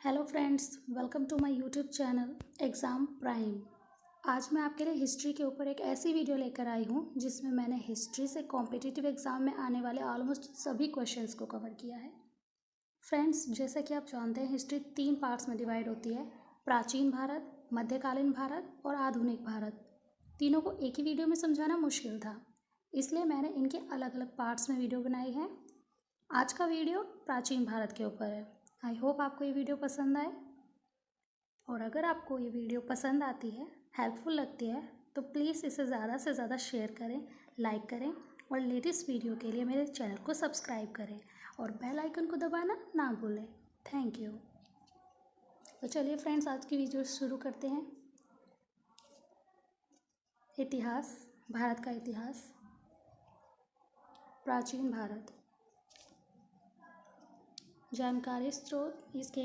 Hello friends, welcome to my YouTube channel Exam Prime. आज मैं आपके लिए हिस्ट्री के ऊपर एक ऐसी वीडियो लेकर आई हूँ जिसमें मैंने हिस्ट्री से कॉम्पिटिटिव एग्ज़ाम में आने वाले ऑलमोस्ट सभी क्वेश्चंस को कवर किया है। फ्रेंड्स, जैसा कि आप जानते हैं, हिस्ट्री 3 पार्ट्स में डिवाइड होती है: प्राचीन भारत, मध्यकालीन भारत और आधुनिक भारत। तीनों को एक ही वीडियो में समझाना मुश्किल था, इसलिए मैंने इनके अलग अलग पार्ट्स में वीडियो बनाई है। आज का वीडियो प्राचीन भारत के ऊपर है। आई होप आपको ये वीडियो पसंद आए, और अगर आपको ये वीडियो पसंद आती है, हेल्पफुल लगती है, तो प्लीज़ इसे ज़्यादा से ज़्यादा शेयर करें, लाइक करें और लेटेस्ट वीडियो के लिए मेरे चैनल को सब्सक्राइब करें और बेल आइकन को दबाना ना भूलें। Thank you. तो चलिए फ्रेंड्स, आज की वीडियो शुरू करते हैं। इतिहास, भारत का इतिहास। प्राचीन भारत। जानकारी स्रोत, इसके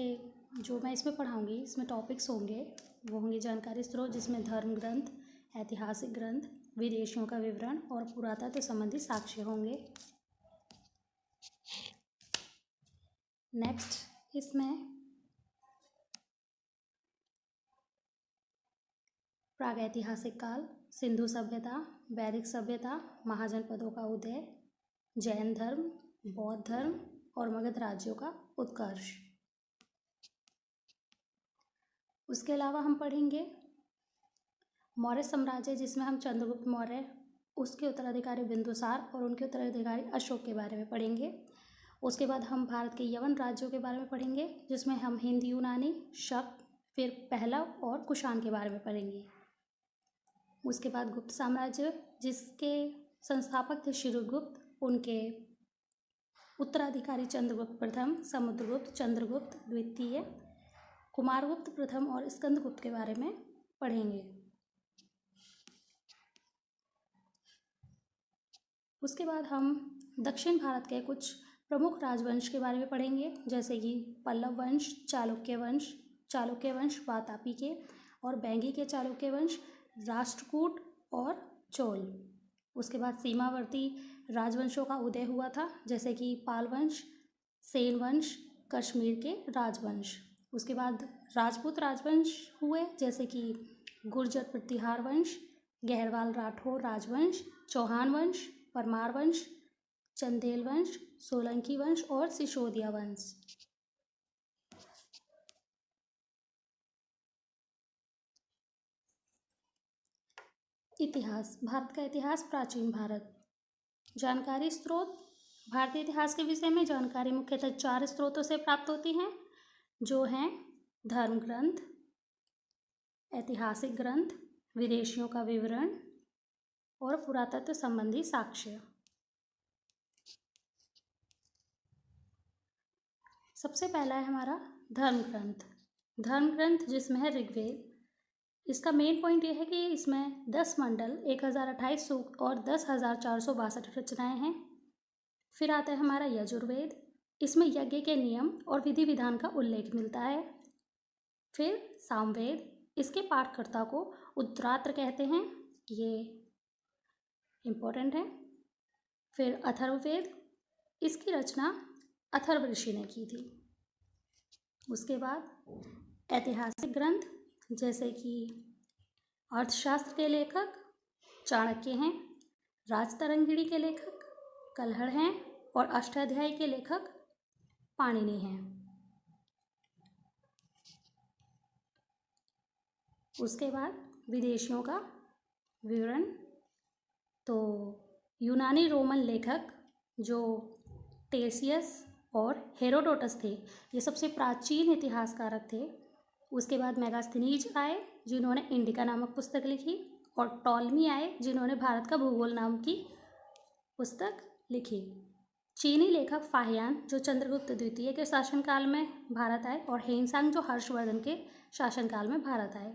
जो मैं इसमें पढ़ाऊँगी, इसमें टॉपिक्स होंगे, वो होंगे जानकारी स्रोत, जिसमें धर्म ग्रंथ, ऐतिहासिक ग्रंथ, विदेशियों का विवरण और पुरातत्व संबंधी साक्ष्य होंगे। नेक्स्ट इसमें प्रागैतिहासिक काल, सिंधु सभ्यता, वैदिक सभ्यता, महाजनपदों का उदय, जैन धर्म, बौद्ध धर्म और मगध राज्यों का उत्कर्ष। उसके अलावा हम पढ़ेंगे मौर्य साम्राज्य, जिसमें हम चंद्रगुप्त मौर्य, उसके उत्तराधिकारी बिंदुसार और उनके उत्तराधिकारी अशोक के बारे में पढ़ेंगे। उसके बाद हम भारत के यवन राज्यों के बारे में पढ़ेंगे, जिसमें हम हिंद यूनानी, शक, फिर पहलव और कुषाण के बारे में पढ़ेंगे। उसके बाद गुप्त साम्राज्य, जिसके संस्थापक थे शिवगुप्त, उनके उत्तराधिकारी चंद्रगुप्त प्रथम, समुद्रगुप्त, चंद्रगुप्त द्वितीय, कुमारगुप्त प्रथम और स्कंदगुप्त के बारे में पढ़ेंगे। उसके बाद हम दक्षिण भारत के कुछ प्रमुख राजवंश के बारे में पढ़ेंगे, जैसे कि पल्लव वंश, चालुक्य वंश वातापी के, और बैंगी के चालुक्य वंश, राष्ट्रकूट और चोल। उसके बाद सीमावर्ती राजवंशों का उदय हुआ था, जैसे कि पाल वंश, सेन वंश, कश्मीर के राजवंश। उसके बाद राजपूत राजवंश हुए, जैसे कि गुर्जर प्रतिहार वंश, गहरवाल राठौर राजवंश, चौहान वंश, परमार वंश, चंदेल वंश, सोलंकी वंश और सिसोदिया वंश। इतिहास, भारत का इतिहास, प्राचीन भारत। जानकारी स्रोत, भारतीय इतिहास के विषय में जानकारी मुख्यतः 4 स्रोतों से प्राप्त होती हैं, जो हैं धर्म ग्रंथ, ऐतिहासिक ग्रंथ, विदेशियों का विवरण और पुरातत्व संबंधी साक्ष्य। सबसे पहला है हमारा धर्म ग्रंथ। धर्म ग्रंथ, जिसमें है ऋग्वेद। इसका मेन पॉइंट ये है कि इसमें 10 मंडल, 1028 सूक्त और 10,462 रचनाएं हैं। फिर आता है हमारा यजुर्वेद। इसमें यज्ञ के नियम और विधि विधान का उल्लेख मिलता है। फिर सामवेद, इसके पाठकर्ता को उद्रात्र कहते हैं, ये इम्पोर्टेंट है। फिर अथर्ववेद, इसकी रचना अथर्व ऋषि ने की थी। उसके बाद ऐतिहासिक ग्रंथ, जैसे कि अर्थशास्त्र के लेखक चाणक्य हैं, राजतरंगिणी के लेखक कल्हड़ हैं और अष्टाध्यायी के लेखक पाणिनि हैं। उसके बाद विदेशियों का विवरण, तो यूनानी रोमन लेखक जो टेसियस और हेरोडोटस थे, ये सबसे प्राचीन इतिहासकारक थे। उसके बाद मेगास्थनीज आए, जिन्होंने इंडिका नामक पुस्तक लिखी, और टॉलमी आए, जिन्होंने भारत का भूगोल नाम की पुस्तक लिखी। चीनी लेखक फाहियान, जो चंद्रगुप्त द्वितीय के शासनकाल में भारत आए, और हेनसांग, जो हर्षवर्धन के शासनकाल में भारत आए।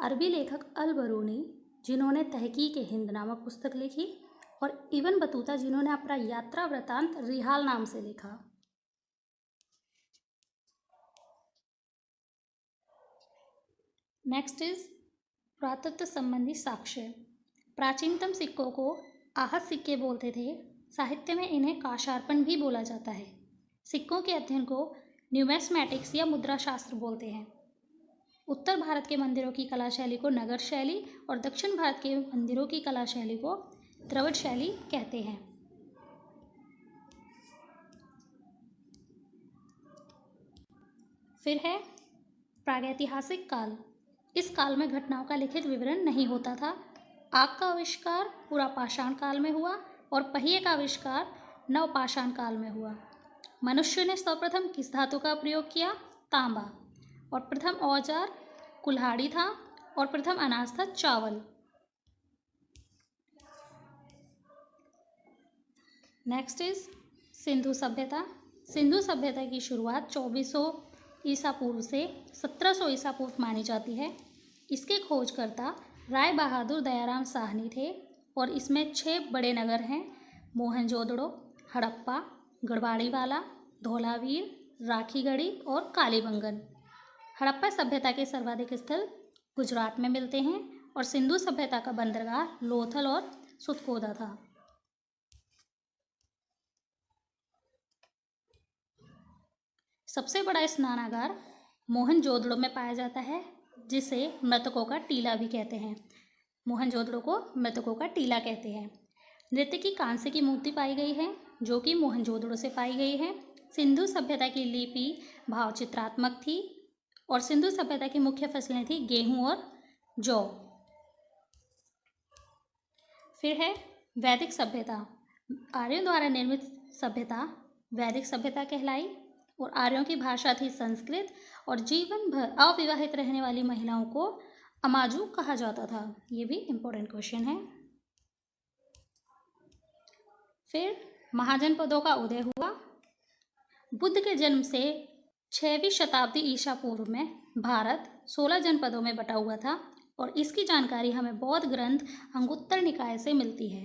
अरबी लेखक अल बरूनी, जिन्होंने तहकीक हिंद नामक पुस्तक लिखी, और इब्न बतूता, जिन्होंने अपना यात्रा वृतांत रिहाल नाम से लिखा। नेक्स्ट इज पुरातत्व संबंधी साक्ष्य। प्राचीनतम सिक्कों को आहत सिक्के बोलते थे। साहित्य में इन्हें काशार्पण भी बोला जाता है। सिक्कों के अध्ययन को न्यूमेस्मैटिक्स या मुद्रा शास्त्र बोलते हैं। उत्तर भारत के मंदिरों की कला शैली को नगर शैली और दक्षिण भारत के मंदिरों की कला शैली को द्रविड़ शैली कहते हैं। फिर है प्रागैतिहासिक काल। इस काल में घटनाओं का लिखित विवरण नहीं होता था। आग का आविष्कार पूरा पाषाण काल में हुआ और पहिए का आविष्कार नवपाषाण काल में हुआ। मनुष्य ने सर्वप्रथम किस धातु का प्रयोग किया? तांबा। और प्रथम औजार कुल्हाड़ी था और प्रथम अनाज था चावल। नेक्स्ट इज सिंधु सभ्यता। सिंधु सभ्यता की शुरुआत 2400 ईसा पूर्व से 1700 ईसा पूर्व मानी जाती है। इसके खोजकर्ता राय बहादुर दयाराम साहनी थे और इसमें 6 बड़े नगर हैं: मोहनजोदड़ो, हड़प्पा, गढ़वाड़ीवाला, धौलावीर, राखीगढ़ी और कालीबंगन। हड़प्पा सभ्यता के सर्वाधिक स्थल गुजरात में मिलते हैं और सिंधु सभ्यता का बंदरगाह लोथल और सुतकोदा था। सबसे बड़ा स्नानागार मोहनजोदड़ो में पाया जाता है, जिसे मृतकों का टीला भी कहते हैं। मोहनजोदड़ो को मृतकों का टीला कहते हैं। नृत्य की कांस्य की मूर्ति पाई गई है, जो कि मोहनजोदड़ो से पाई गई है। सिंधु सभ्यता की लिपि भावचित्रात्मक थी और सिंधु सभ्यता की मुख्य फसलें थी गेहूं और जौ। फिर है वैदिक सभ्यता। आर्यों द्वारा निर्मित सभ्यता वैदिक सभ्यता कहलाई और आर्यों की भाषा थी संस्कृत और जीवन भर अविवाहित रहने वाली महिलाओं को अमाजू कहा जाता था। ये भी इम्पोर्टेंट क्वेश्चन है। फिर महाजनपदों का उदय हुआ। बुद्ध के जन्म से 6वीं शताब्दी ईसा पूर्व में भारत 16 जनपदों में बटा हुआ था और इसकी जानकारी हमें बौद्ध ग्रंथ अंगुत्तर निकाय से मिलती है।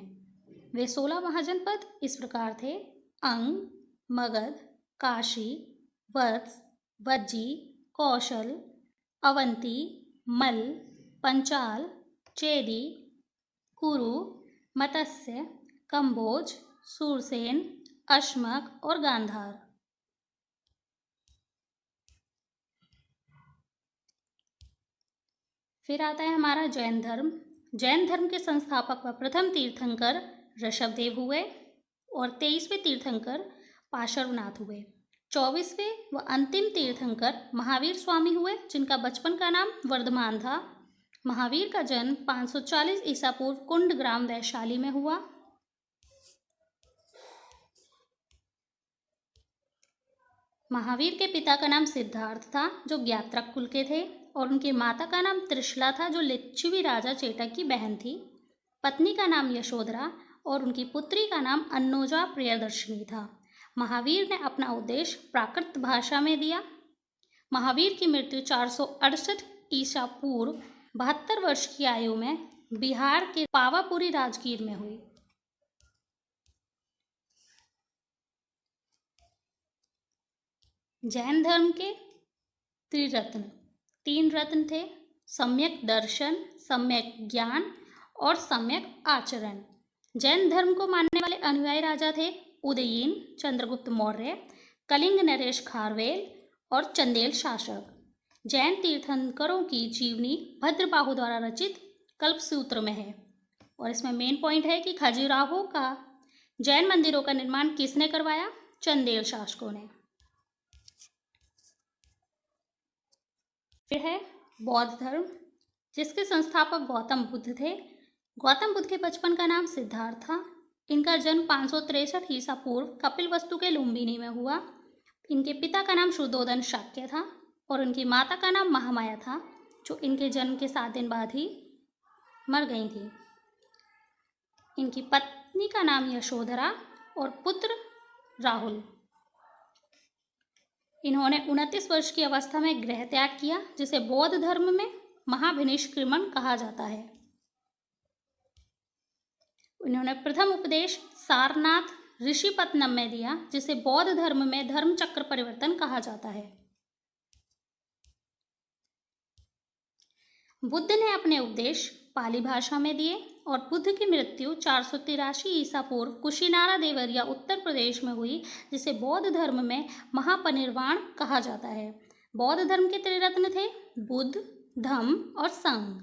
वे 16 महाजनपद इस प्रकार थे: अंग, मगध, काशी, वत्स, वज्जी, कौशल, अवंती, मल, पंचाल, चेदी, कुरु, मत्स्य, कंबोज, सूरसेन, अश्मक और गांधार। फिर आता है हमारा जैन धर्म। जैन धर्म के संस्थापक व प्रथम तीर्थंकर ऋषभदेव हुए और 23वें तीर्थंकर पार्श्वनाथ हुए। 24वें व अंतिम तीर्थंकर महावीर स्वामी हुए, जिनका बचपन का नाम वर्धमान था। महावीर का जन्म 540 ईसा पूर्व कुंड ग्राम वैशाली में हुआ। महावीर के पिता का नाम सिद्धार्थ था, जो ज्ञात्रक कुल के थे, और उनकी माता का नाम त्रिशला था, जो लिच्छवी राजा चेटक की बहन थी। पत्नी का नाम यशोधरा और उनकी पुत्री का नाम अन्नोजा प्रियदर्शिनी था। महावीर ने अपना उपदेश प्राकृत भाषा में दिया। महावीर की मृत्यु 468 ईसा पूर्व 72 वर्ष की आयु में बिहार के पावापुरी राजगीर में हुई। जैन धर्म के त्रिरत्न 3 रत्न थे: सम्यक दर्शन, सम्यक ज्ञान और सम्यक आचरण। जैन धर्म को मानने वाले अनुयायी राजा थे उदयीन, चंद्रगुप्त मौर्य, कलिंग नरेश खारवेल और चंदेल शासक। जैन तीर्थंकरों की जीवनी भद्रबाहु द्वारा रचित कल्पसूत्र में है और इसमें मेन पॉइंट है कि खजुराहो का जैन मंदिरों का निर्माण किसने करवाया? चंदेल शासकों ने। फिर है बौद्ध धर्म, जिसके संस्थापक गौतम बुद्ध थे। गौतम बुद्ध के बचपन का नाम सिद्धार्थ था। इनका जन्म 563 ईसा पूर्व कपिलवस्तु के लुम्बिनी में हुआ। इनके पिता का नाम शुद्धोदन शाक्य था और उनकी माता का नाम महामाया था, जो इनके जन्म के 7 दिन बाद ही मर गई थी। इनकी पत्नी का नाम यशोधरा और पुत्र राहुल। इन्होंने 29 वर्ष की अवस्था में गृह त्याग किया, जिसे बौद्ध धर्म में महाभिनिष्क्रमण कहा जाता है। इन्होंने प्रथम उपदेश सारनाथ ऋषिपत्तनम में दिया, जिसे बौद्ध धर्म में धर्म चक्र परिवर्तन कहा जाता है। बुद्ध ने अपने उपदेश पाली भाषा में दिए और बुद्ध की मृत्यु 483 ईसा पूर्व कुशीनारा देवरिया उत्तर प्रदेश में हुई, जिसे बौद्ध धर्म में महापरिनिर्वाण कहा जाता है। बौद्ध धर्म के त्रिरत्न थे बुद्ध, धम्म और संघ।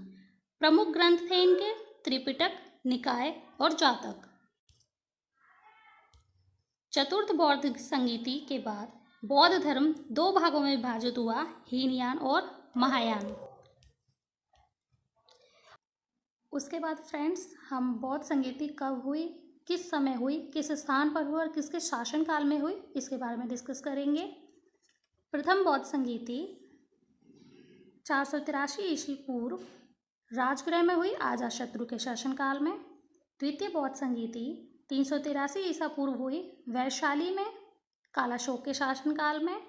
प्रमुख ग्रंथ थे इनके त्रिपिटक, निकाय और जातक। चतुर्थ बौद्ध संगीति के बाद बौद्ध धर्म दो भागों में विभाजित हुआ, हीनयान और महायान। उसके बाद फ्रेंड्स हम बौद्ध संगीति कब हुई, किस समय हुई, किस स्थान पर हुई और किसके शासनकाल में हुई, इसके बारे में डिस्कस करेंगे। प्रथम बौद्ध संगीति 483 ईस्वी पूर्व राजगृह में हुई, अजातशत्रु के शासनकाल में। द्वितीय बौद्ध संगीति 383 ईसा पूर्व हुई, वैशाली में, कालाशोक के शासनकाल में।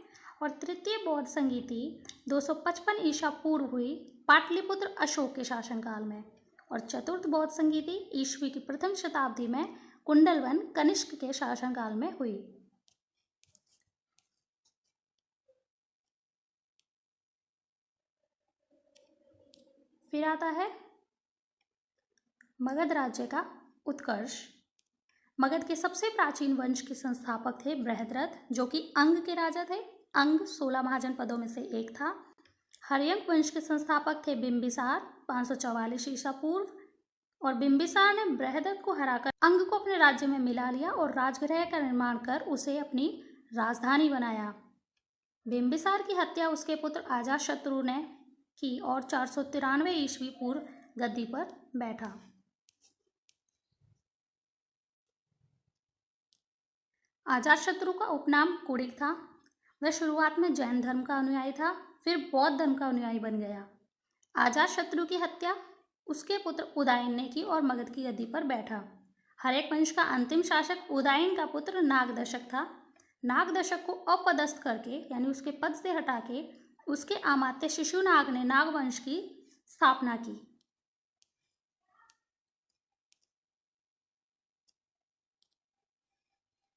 और तृतीय बौद्ध संगीति 255 ईसा पूर्व हुई, पाटलिपुत्र अशोक के शासनकाल में। और चतुर्थ बौद्ध संगीति ईस्वी की प्रथम शताब्दी में कुंडलवन कनिष्क के शासनकाल में हुई। फिर आता है मगध राज्य का उत्कर्ष। मगध के सबसे प्राचीन वंश के संस्थापक थे बृहद्रथ, जो कि अंग के राजा थे। अंग 16 महाजनपदों में से एक था। हर्यंक वंश के संस्थापक थे बिंबिसार 544 ईसा पूर्व। और बिंबिसार ने बृहद्रथ को हराकर अंग को अपने राज्य में मिला लिया और राजगृह का निर्माण कर उसे अपनी राजधानी बनाया। बिंबिसार की हत्या उसके पुत्र अजातशत्रु ने की और 493 ईस्वी पूर्व गद्दी पर बैठा। अजातशत्रु का उपनाम कुणिक था। वह शुरुआत में जैन धर्म का अनुयायी था, फिर बौद्ध धर्म का अनुयायी बन गया। अजातशत्रु की हत्या उसके पुत्र उदयन ने की और मगध की गद्दी पर बैठा। हर्यक वंश का अंतिम शासक उदयन का पुत्र नागदशक था। नागदशक को अपदस्थ करके यानी उसके पद से हटा के उसके अमात्य शिशुनाग ने नागवंश की स्थापना की।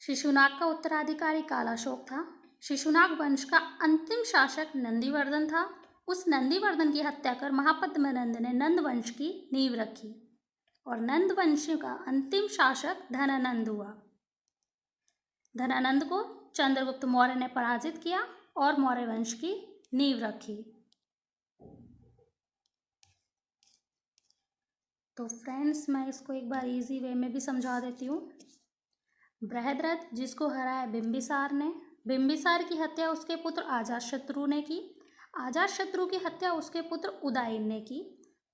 शिशुनाग का उत्तराधिकारी कालाशोक था। शिशुनाग वंश का अंतिम शासक नंदीवर्धन था। उस नंदीवर्धन की हत्या कर महापद्मनंद ने नंद वंश की नींव रखी और नंद वंश का अंतिम शासक धनानंद हुआ। धनानंद को चंद्रगुप्त मौर्य ने पराजित किया और मौर्य वंश की नींव रखी। तो फ्रेंड्स मैं इसको एक बार इजी वे में भी समझा देती हूँ। बृहद्रथ जिसको हराया बिंबिसार ने, बिंबिसार की हत्या उसके पुत्र अजातशत्रु ने की। अजातशत्रु की हत्या उसके पुत्र उदयन ने की।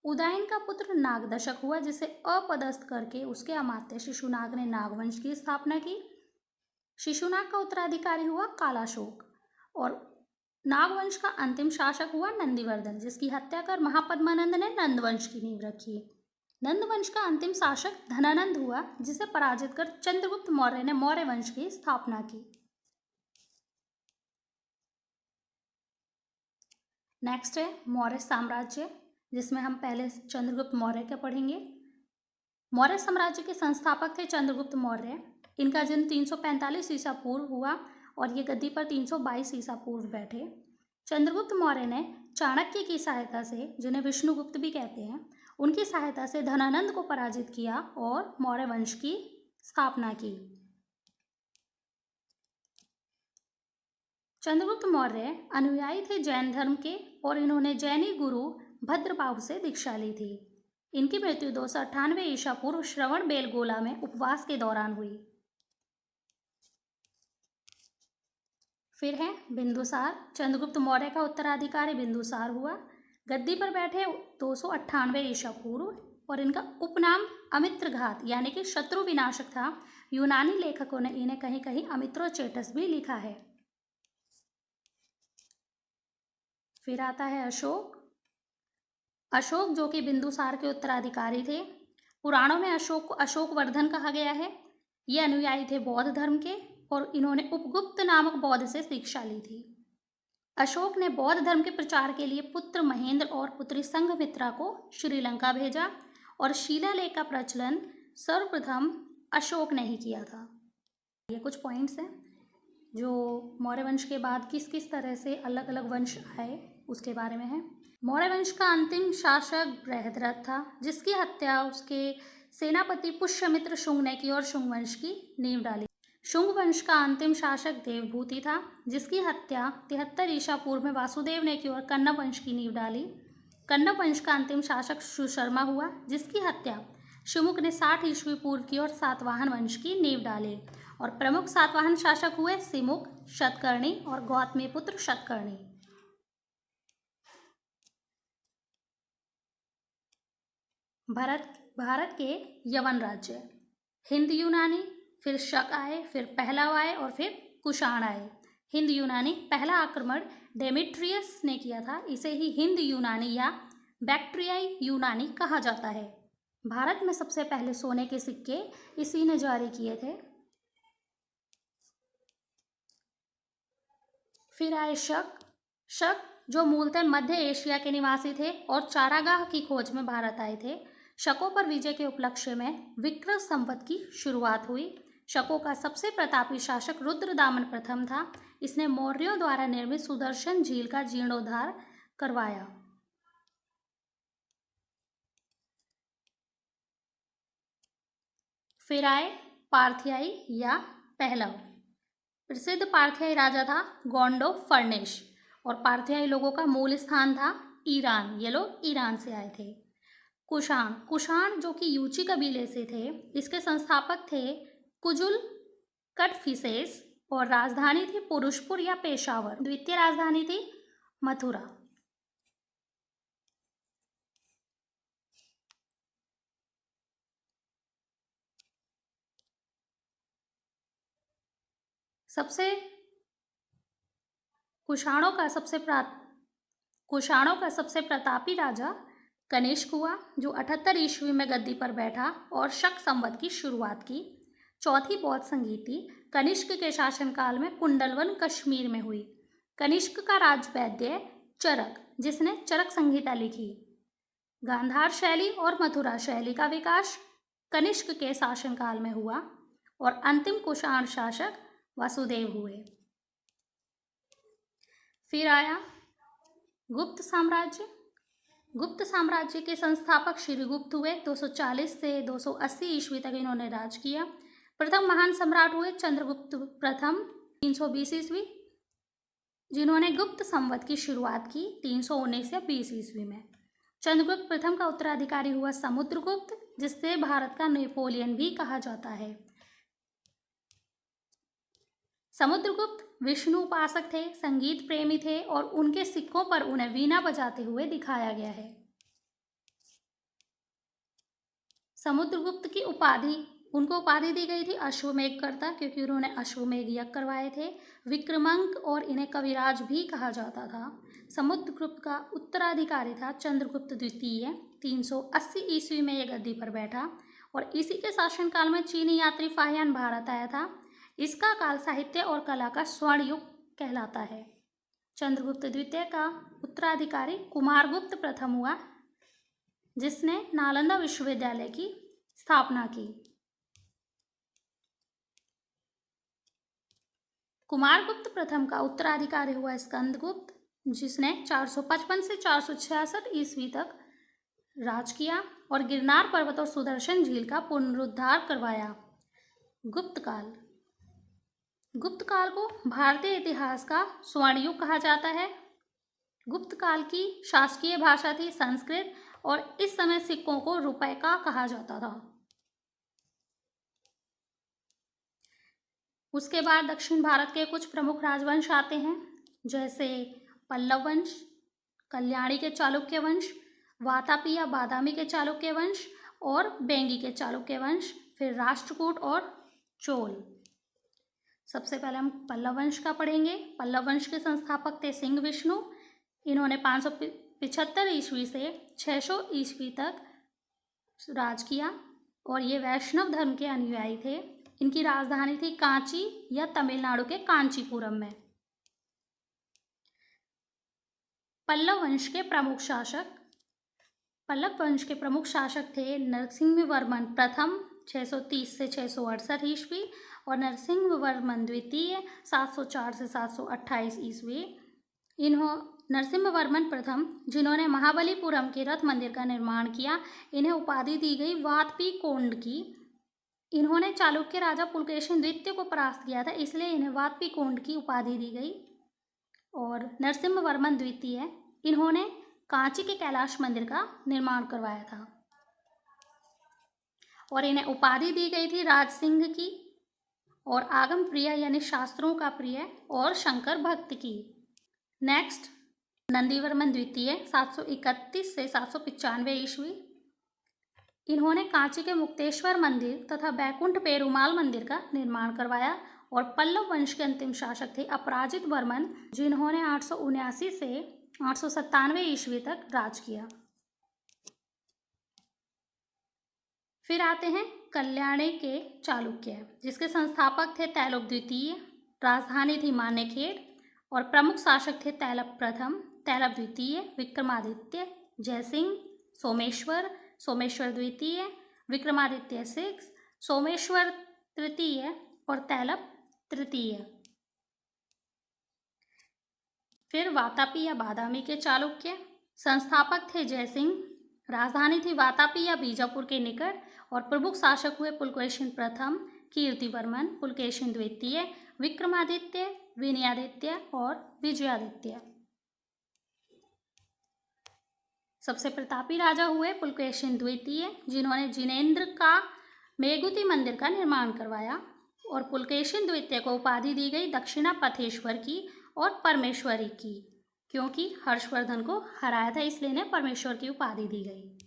उदयन का पुत्र नागदशक हुआ, जिसे अपदस्थ करके उसके अमात्य शिशुनाग ने नागवंश की स्थापना की। शिशुनाग का उत्तराधिकारी हुआ कालाशोक और नागवंश का अंतिम शासक हुआ नंदीवर्धन, जिसकी हत्या कर महापद्मानंद ने नंदवंश की नींव रखी। नंदवंश का अंतिम शासक धनानंद हुआ, जिसे पराजित कर चंद्रगुप्त मौर्य ने मौर्य वंश की स्थापना की। नेक्स्ट है मौर्य साम्राज्य, जिसमें हम पहले चंद्रगुप्त मौर्य का पढ़ेंगे। मौर्य साम्राज्य के संस्थापक थे चंद्रगुप्त मौर्य। इनका जन्म 345 ईसा पूर्व हुआ और ये गद्दी पर 322 ईसा पूर्व बैठे। चंद्रगुप्त मौर्य ने चाणक्य की सहायता से, जिन्हें विष्णुगुप्त भी कहते हैं, उनकी सहायता से धनानंद को पराजित किया और मौर्य वंश की स्थापना की। चंद्रगुप्त मौर्य अनुयायी थे जैन धर्म के और इन्होंने जैनी गुरु भद्रबाहु से दीक्षा ली थी। इनकी मृत्यु 298 ईसा पूर्व श्रवण बेलगोला में उपवास के दौरान हुई। फिर है बिंदुसार। चंद्रगुप्त मौर्य का उत्तराधिकारी बिंदुसार हुआ। गद्दी पर बैठे 298 ईसा पूर्व और इनका उपनाम अमित्रघात यानी कि शत्रु विनाशक था। यूनानी लेखकों ने इन्हें कहीं कहीं अमित्रोचेटस भी लिखा है। फिर आता है अशोक। अशोक जो कि बिंदुसार के उत्तराधिकारी थे। पुराणों में अशोक को अशोकवर्धन कहा गया है। ये अनुयायी थे बौद्ध धर्म के और इन्होंने उपगुप्त नामक बौद्ध से दीक्षा ली थी। अशोक ने बौद्ध धर्म के प्रचार के लिए पुत्र महेंद्र और पुत्री संघमित्रा को श्रीलंका भेजा और शिलालेख का प्रचलन सर्वप्रथम अशोक ने ही किया था। ये कुछ पॉइंट्स हैं। जो मौर्य वंश के बाद किस किस तरह से अलग अलग वंश आए उसके बारे में है। मौर्य वंश का अंतिम शासक बृहद्रथ था, जिसकी हत्या उसके सेनापति पुष्यमित्र शुंग ने की और शुंग वंश की नींव डाली। शुंग वंश का अंतिम शासक देवभूति था, जिसकी हत्या 73 ईसा पूर्व में वासुदेव ने की और कन्नव वंश की नींव डाली। कन्नव वंश का अंतिम शासक सुशर्मा हुआ, जिसकी हत्या शुमुक ने 60 ईस्वी पूर्व की और सातवाहन वंश की नींव डाली। और प्रमुख सातवाहन शासक हुए सिमुक, शतकर्णी और गौतमीपुत्र शतकर्णी। भारत के यवन राज्य, हिंद यूनानी, फिर शक आए, फिर पहलव आए और फिर कुषाण आए। हिंद यूनानी पहला आक्रमण डेमेट्रियस ने किया था, इसे ही हिंद यूनानी या बैक्ट्रियाई यूनानी कहा जाता है। भारत में सबसे पहले सोने के सिक्के इसी ने जारी किए थे। फिर आए शक जो मूलतः मध्य एशिया के निवासी थे और चारागाह की खोज में भारत आए थे। शकों पर विजय के उपलक्ष्य में विक्रम संवत की शुरुआत हुई। शकों का सबसे प्रतापी शासक रुद्रदामन प्रथम था। इसने मौर्यों द्वारा निर्मित सुदर्शन झील का जीर्णोद्धार करवाया। फिर आए पार्थियाई या पहलव। प्रसिद्ध पार्थियाई राजा था गोंडो फर्नेश और पार्थियाई लोगों का मूल स्थान था ईरान। ये लोग ईरान से आए थे। कुषाण जो कि यूची कबीले से थे, इसके संस्थापक थे कुजुल कटफिसेस और राजधानी थी पुरुषपुर या पेशावर। द्वितीय राजधानी थी मथुरा। कुषाणों का सबसे प्रतापी राजा कनिष्क हुआ, जो 78 ईस्वी में गद्दी पर बैठा और शक संवत की शुरुआत की। चौथी बौद्ध संगीति कनिष्क के शासनकाल में कुंडलवन कश्मीर में हुई। कनिष्क का राजवैद्य चरक, जिसने चरक संहिता लिखी। गांधार शैली और मथुरा शैली का विकास कनिष्क के शासनकाल में हुआ और अंतिम कुषाण शासक वासुदेव हुए। फिर आया गुप्त साम्राज्य। गुप्त साम्राज्य के संस्थापक श्रीगुप्त हुए। 240 से 280 ईस्वी तक इन्होंने राज किया। प्रथम महान सम्राट हुए चंद्रगुप्त प्रथम 320 ईस्वी, जिन्होंने गुप्त संवत की शुरुआत की 319 या 20 ईस्वी में। चंद्रगुप्त प्रथम का उत्तराधिकारी हुआ समुद्रगुप्त, जिससे भारत का नेपोलियन भी कहा जाता है। समुद्रगुप्त विष्णु उपासक थे, संगीत प्रेमी थे और उनके सिक्कों पर उन्हें वीणा बजाते हुए दिखाया गया है। समुद्रगुप्त की उनको उपाधि दी गई थी अश्वमेधकर्ता, क्योंकि उन्होंने अश्वमेध यज्ञ करवाए थे। विक्रमांक और इन्हें कविराज भी कहा जाता था। समुद्रगुप्त का उत्तराधिकारी था चंद्रगुप्त द्वितीय। 380 ईस्वी में यह गद्दी पर बैठा और इसी के शासनकाल में चीनी यात्री फाहियान भारत आया था। इसका काल साहित्य और कला का स्वर्ण युग कहलाता है। चंद्रगुप्त द्वितीय का उत्तराधिकारी कुमारगुप्त प्रथम हुआ, जिसने नालंदा विश्वविद्यालय की स्थापना की। कुमारगुप्त प्रथम का उत्तराधिकारी हुआ स्कंदगुप्त, जिसने 455 से 466 ईस्वी तक राज किया और गिरनार पर्वत और सुदर्शन झील का पुनरुद्धार करवाया। गुप्त काल को भारतीय इतिहास का स्वर्ण युग कहा जाता है। गुप्त काल की शासकीय भाषा थी संस्कृत और इस समय सिक्कों को रुपए का कहा जाता था। उसके बाद दक्षिण भारत के कुछ प्रमुख राजवंश आते हैं, जैसे पल्लव वंश, कल्याणी के चालुक्य वंश, वातापी या बादामी के चालुक्य वंश और बेंगी के चालुक्य वंश, फिर राष्ट्रकूट और चोल। सबसे पहले हम पल्लव वंश का पढ़ेंगे। पल्लव वंश के संस्थापक थे सिंह विष्णु। इन्होंने 575 ईस्वी से 600 ईस्वी तक राज किया और ये वैष्णव धर्म के अनुयायी थे। इनकी राजधानी थी कांची या तमिलनाडु के कांचीपुरम में। पल्लव वंश के प्रमुख शासक थे नरसिंहवर्मन प्रथम 630 से 668 ईस्वी और नरसिंहवर्मन द्वितीय 704 से 728 ईस्वी। नरसिंहवर्मन प्रथम, जिन्होंने महाबलीपुरम के रथ मंदिर का निर्माण किया, इन्हें उपाधि दी गई वातपीकोंड की। इन्होंने चालुक्य राजा पुलकेशिन द्वितीय को परास्त किया था, इसलिए इन्हें वातपीकोंड की उपाधि दी गई। और नरसिंहवर्मन द्वितीय, इन्होंने कांची के कैलाश मंदिर का निर्माण करवाया था और इन्हें उपाधि दी गई थी राजसिंह की और आगम प्रिय यानी शास्त्रों का प्रिय और शंकर भक्त की। नेक्स्ट, नंदीवर्मन द्वितीय 731 से 795 ईस्वी। इन्होंने कांची के मुक्तेश्वर मंदिर तथा बैकुंठ पेरुमाल मंदिर का निर्माण करवाया। और पल्लव वंश के अंतिम शासक थे अपराजित वर्मन, जिन्होंने 879 से 897 ईस्वी तक राज किया। फिर आते हैं कल्याणी के चालुक्य, जिसके संस्थापक थे तैलुप द्वितीय, राजधानी थी मानेखेड़ और प्रमुख शासक थे तैलप प्रथम, तैलप द्वितीय, विक्रमादित्य, जयसिंह, सोमेश्वर द्वितीय, विक्रमादित्य 6, सोमेश्वर तृतीय और तैलप तृतीय। फिर वातापी या बादामी के चालुक्य, संस्थापक थे जयसिंह, राजधानी थी वातापी या बीजापुर के निकट और प्रमुख शासक हुए पुलकेशिन प्रथम, कीर्तिवर्मन, पुलकेशिन द्वितीय, विक्रमादित्य, विनयादित्य और विजयादित्य। सबसे प्रतापी राजा हुए पुलकेशिन द्वितीय, जिन्होंने जिनेंद्र का मेघुति मंदिर का निर्माण करवाया। और पुलकेशिन द्वितीय को उपाधि दी गई दक्षिणा पथेश्वर की और परमेश्वरी की, क्योंकि हर्षवर्धन को हराया था इसलिए इन्हें परमेश्वर की उपाधि दी गई।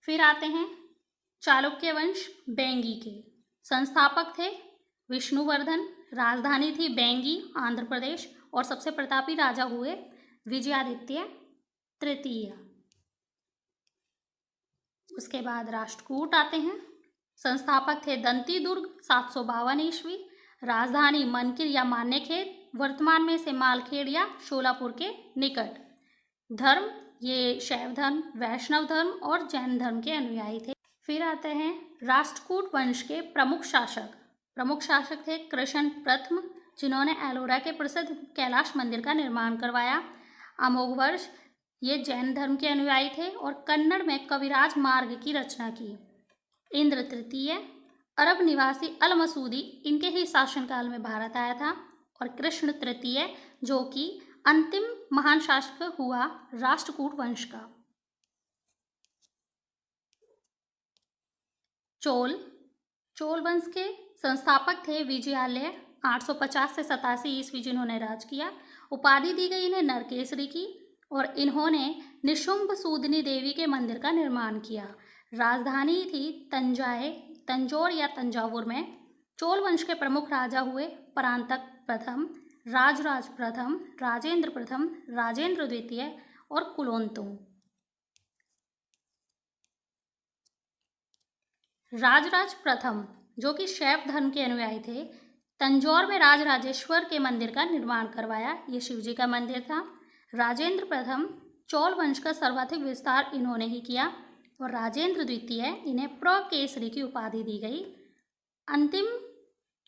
फिर आते हैं चालुक्य वंश बेंगी के, संस्थापक थे विष्णुवर्धन, राजधानी थी बेंगी आंध्र प्रदेश और सबसे प्रतापी राजा हुए विजयादित्य तृतीय। उसके बाद राष्ट्रकूट आते हैं, संस्थापक थे दंती दुर्ग 752 ईस्वी, राजधानी मनकिर या मान्यखेड़, वर्तमान में से मालखेड़ या शोलापुर के निकट। धर्म, ये शैव धर्म, वैष्णव धर्म और जैन धर्म के अनुयायी थे। फिर आते हैं राष्ट्रकूट वंश के प्रमुख शासक थे कृष्ण प्रथम, जिन्होंने एलोरा के प्रसिद्ध कैलाश मंदिर का निर्माण करवाया। अमोघवर्ष, ये जैन धर्म के अनुयायी थे और कन्नड़ में कविराज मार्ग की रचना की। इंद्र तृतीय, अरब निवासी अल मसूदी, इनके ही शासनकाल में भारत आया था। और कृष्ण तृतीय, जो कि अंतिम महान शासक हुआ राष्ट्रकूट वंश का। चोल वंश के संस्थापक थे विजयालय 850 से 87 ईस्वी, जिन्होंने राज किया। उपाधि दी गई इन्हें नरकेसरी की और इन्होंने निशुंभ सूदनी देवी के मंदिर का निर्माण किया। राजधानी थी तंजौर या तंजावुर में। चोल वंश के प्रमुख राजा हुए परांतक प्रथम, राजराज प्रथम, राजेंद्र प्रथम, राजेंद्र द्वितीय और कुलोत्तुंग। राजराज प्रथम, जो कि शैव धर्म के अनुयायी थे, तंजौर में राजराजेश्वर के मंदिर का निर्माण करवाया। ये शिवजी का मंदिर था। राजेंद्र प्रथम, चोल वंश का सर्वाधिक विस्तार इन्होंने ही किया और राजेंद्र द्वितीय, इन्हें प्रकेसरी की उपाधि दी गई। अंतिम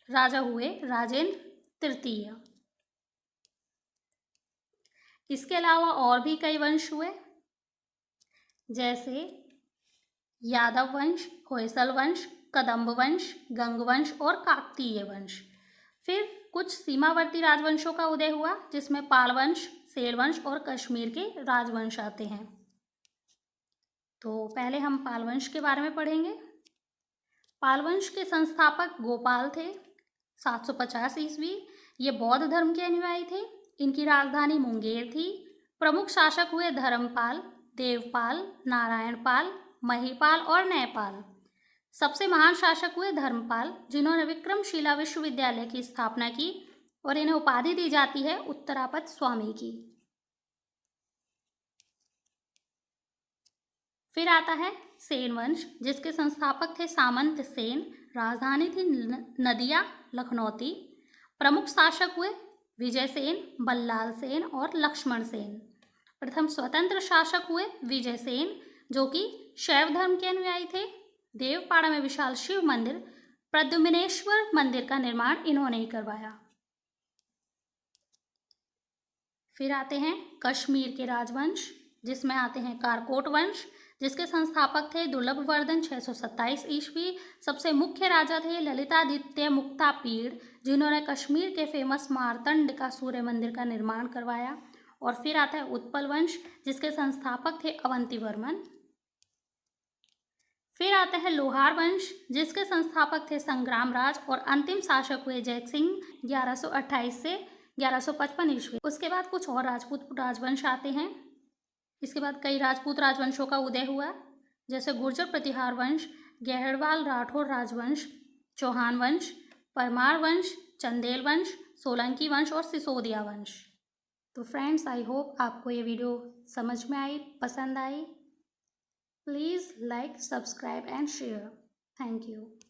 राजा हुए राजेंद्र तृतीय। इसके अलावा और भी कई वंश हुए, जैसे यादव वंश, होयसल वंश, कदम्ब वंश, गंग वंश और काकतीय वंश। फिर कुछ सीमावर्ती राजवंशों का उदय हुआ, जिसमें पाल वंश, सेल वंश और कश्मीर के राजवंश आते हैं। तो पहले हम पाल वंश के बारे में पढ़ेंगे। पाल वंश के संस्थापक गोपाल थे 750 ईस्वी। ये बौद्ध धर्म के अनुयायी थे। इनकी राजधानी मुंगेर थी। प्रमुख शासक हुए धर्मपाल, देवपाल, नारायणपाल, महीपाल और न्यायपाल। सबसे महान शासक हुए धर्मपाल, जिन्होंने विक्रमशिला विश्वविद्यालय की स्थापना की और इन्हें उपाधि दी जाती है उत्तरापद स्वामी की। फिर आता है सेन वंश, जिसके संस्थापक थे सामंत सेन। राजधानी थी नदिया लखनौती। प्रमुख शासक हुए विजय सेन, बल्लाल सेन और लक्ष्मण सेन। प्रथम स्वतंत्र शासक हुए विजय सेन, जो कि शैव धर्म के अनुयायी थे। देवपाड़ा में विशाल शिव मंदिर प्रद्युम्नेश्वर मंदिर का निर्माण इन्होंने ही करवाया। फिर आते हैं कश्मीर के राजवंश, जिसमें आते हैं कारकोट वंश, जिसके संस्थापक थे दुर्लभवर्धन 627 ईस्वी। सबसे मुख्य राजा थे ललितादित्य मुक्तापीड़, जिन्होंने कश्मीर के फेमस मार्तंड का सूर्य मंदिर का निर्माण करवाया। और फिर आता है उत्पल वंश, जिसके संस्थापक थे अवंतीवर्मन। फिर आता है लोहार वंश, जिसके संस्थापक थे संग्रामराज और अंतिम शासक हुए जयसिंह 1128 से 1155 ईस्वी। उसके बाद कुछ और राजपूत राजवंश आते हैं। इसके बाद कई राजपूत राजवंशों का उदय हुआ, जैसे गुर्जर प्रतिहार वंश, गहरवाल राठौर राजवंश, चौहान वंश, परमार वंश, चंदेल वंश, सोलंकी वंश और सिसोदिया वंश। तो फ्रेंड्स, आई होप आपको ये वीडियो समझ में आई, पसंद आई। Please like, subscribe and share. Thank you.